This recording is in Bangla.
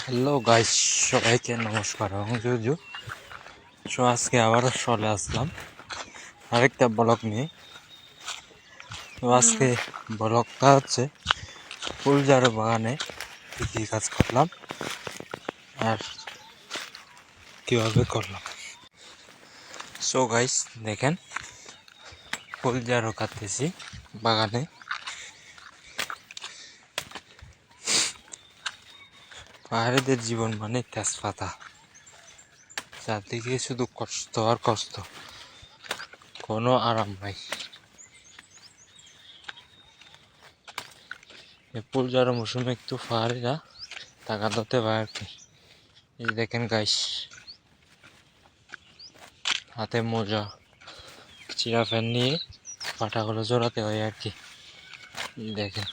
হ্যালো গাইস, সবাইকে নমস্কার। আমি জুজু। আজকে আবার চলে আসলাম আরেকটা ব্লগ নিয়ে। আজকে ব্লগটা হচ্ছে ফুলঝাড় বাগানে কী কী কাজ করলাম আর কীভাবে করলাম। গাইস দেখেন, ফুলঝাড়ও কাটতেছি বাগানে। পাহাড়িদের জীবন মানে তেজপাতা, চারদিকে শুধু কষ্ট আর কষ্ট, কোনো আরাম নাই। ফুলঝাড় মৌসুমে একটু পাহাড়িরা টাকা দিতে পারে আর কি। এই দেখেন গাইস, হাতে মোজা, চিরা ফ্যান নিয়ে পাটাগুলো জোড়াতে হয় আর কি। এই দেখেন।